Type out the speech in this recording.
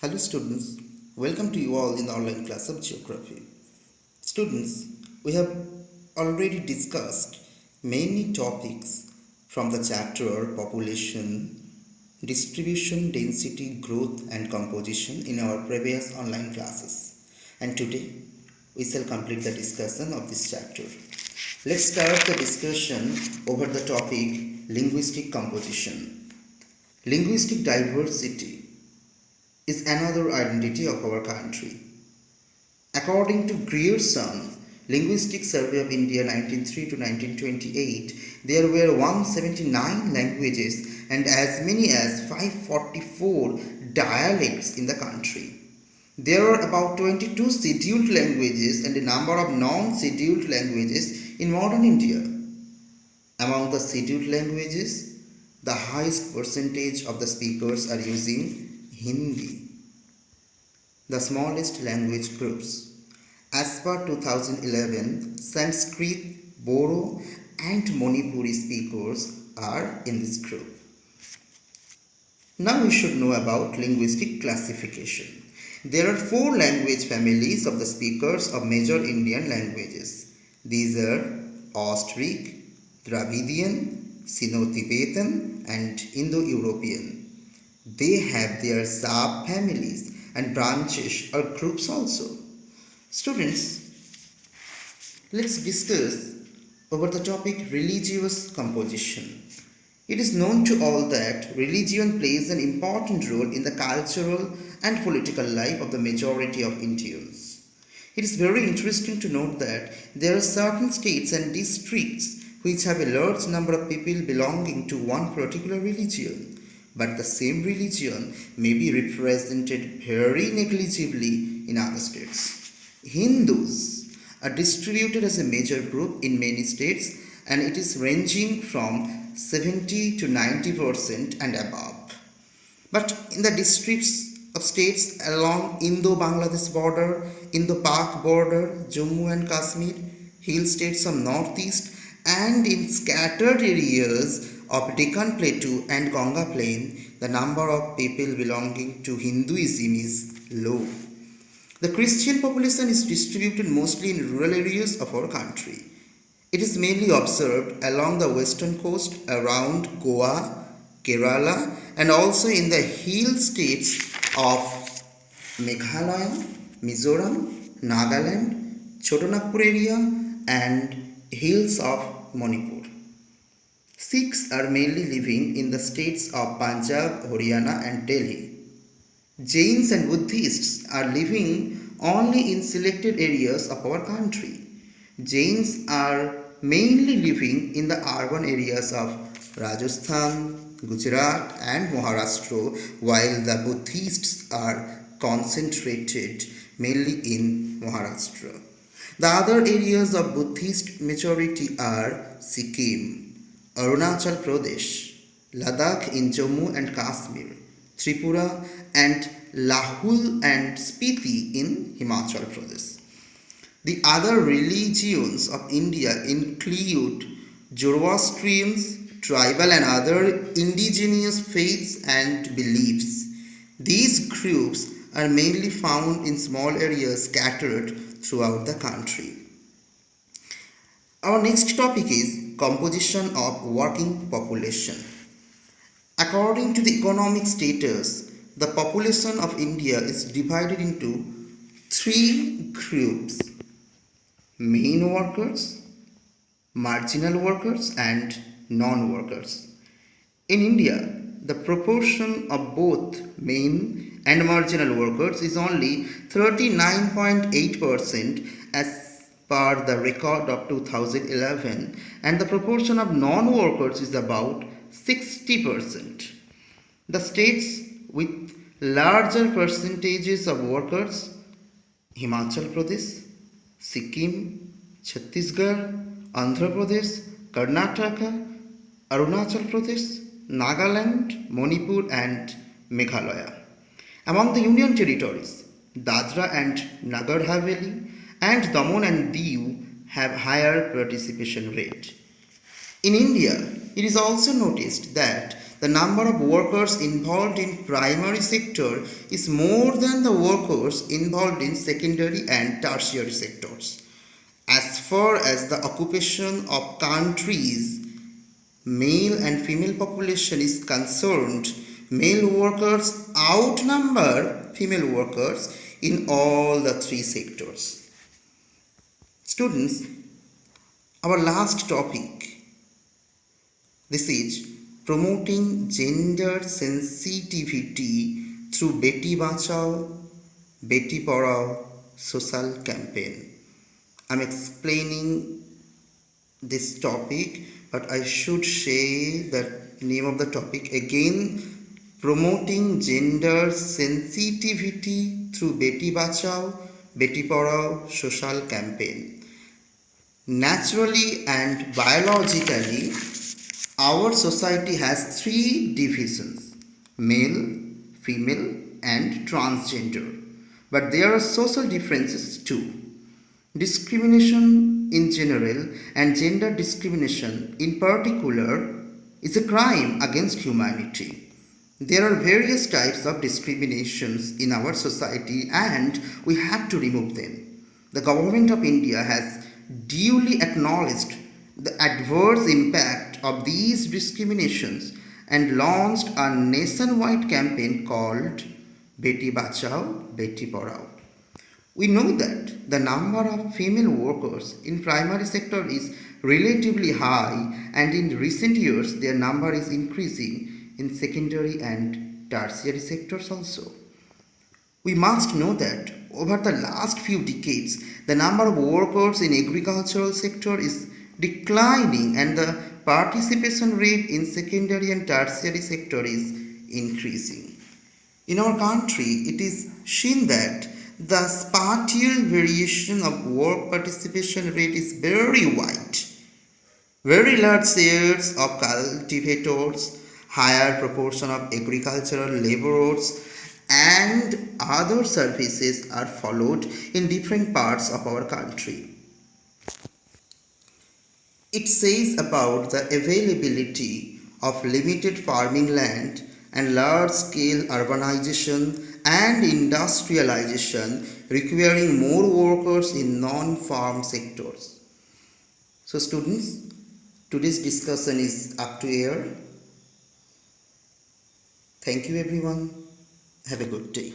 Hello students, welcome to you all in the online class of Geography. Students, we have already discussed many topics from the chapter Population, Distribution, Density, Growth and Composition in our previous online classes. And today, we shall complete the discussion of this chapter. Let's start the discussion over the topic Linguistic Composition. Linguistic diversity is another identity of our country. According to Grierson, Linguistic Survey of India 1903 to 1928, there were 179 languages and as many as 544 dialects in the country. There are about 22 scheduled languages and a number of non-scheduled languages in modern India. Among the scheduled languages, the highest percentage of the speakers are using Hindi. The smallest language groups. As per 2011, Sanskrit, Bodo and Manipuri speakers are in this group. Now we should know about linguistic classification. There are 4 language families of the speakers of major Indian languages. These are Austric, Dravidian, Sino-Tibetan and Indo-European. They have their sub-families and branches or groups also. Students, let's discuss over the topic religious composition. It is known to all that religion plays an important role in the cultural and political life of the majority of Indians. It is very interesting to note that there are certain states and districts which have a large number of people belonging to one particular religion. But the same religion may be represented very negligibly in other states. Hindus are distributed as a major group in many states and it is ranging from 70 to 90% and above. But in the districts of states along Indo-Bangladesh border, Indo-Pak border, Jammu and Kashmir, hill states of northeast and in scattered areas of Deccan Plateau and Ganga Plain, the number of people belonging to Hinduism is low. The Christian population is distributed mostly in rural areas of our country. It is mainly observed along the western coast around Goa, Kerala and also in the hill states of Meghalaya, Mizoram, Nagaland, Chotanagpur area and hills of Manipur. Sikhs are mainly living in the states of Punjab, Haryana and Delhi. Jains and Buddhists are living only in selected areas of our country. Jains are mainly living in the urban areas of Rajasthan, Gujarat and Maharashtra, while the Buddhists are concentrated mainly in Maharashtra. The other areas of Buddhist majority are Sikkim, Arunachal Pradesh, Ladakh in Jammu and Kashmir, Tripura and Lahul and Spiti in Himachal Pradesh. The other religions of India include Zoroastrians, tribal and other indigenous faiths and beliefs. These groups are mainly found in small areas scattered throughout the country. Our next topic is composition of working population. According to the economic status, the population of India is divided into 3 groups: main workers, marginal workers and non-workers. In India, the proportion of both main and marginal workers is only 39.8% as per the record of 2011 and the proportion of non-workers is about 60%. The states with larger percentages of workers: Himachal Pradesh, Sikkim, Chhattisgarh, Andhra Pradesh, Karnataka, Arunachal Pradesh, Nagaland, Manipur and Meghalaya. Among the Union territories, Dadra and Nagar Haveli and Daman and Diu have higher participation rate. In India, it is also noticed that the number of workers involved in primary sector is more than the workers involved in secondary and tertiary sectors. As far as the occupation of countries' male and female population is concerned, male workers outnumber female workers in all the three sectors. Students, our last topic, this is promoting gender sensitivity through Beti Bachao, Beti Padhao social campaign. I am explaining this topic, but I should say the name of the topic again: promoting gender sensitivity through Beti Bachao, Beti Padhao social campaign. Naturally and biologically, our society has three divisions: male, female, and transgender. But there are social differences too. Discrimination in general and gender discrimination in particular is a crime against humanity. There are various types of discriminations in our society and we have to remove them. The Government of India has duly acknowledged the adverse impact of these discriminations and launched a nationwide campaign called Beti Bachao, Beti Padhao. We know that the number of female workers in primary sector is relatively high, and in recent years their number is increasing in secondary and tertiary sectors also. We must know that over the last few decades the number of workers in agricultural sector is declining and the participation rate in secondary and tertiary sector is increasing. In our country, it is seen that the spatial variation of work participation rate is very wide. Very large shares of cultivators, higher proportion of agricultural laborers, and other services are followed in different parts of our country. It says about the availability of limited farming land and large-scale urbanization and industrialization requiring more workers in non-farm sectors. So students, today's discussion is up to here. Thank you everyone. Have a good day.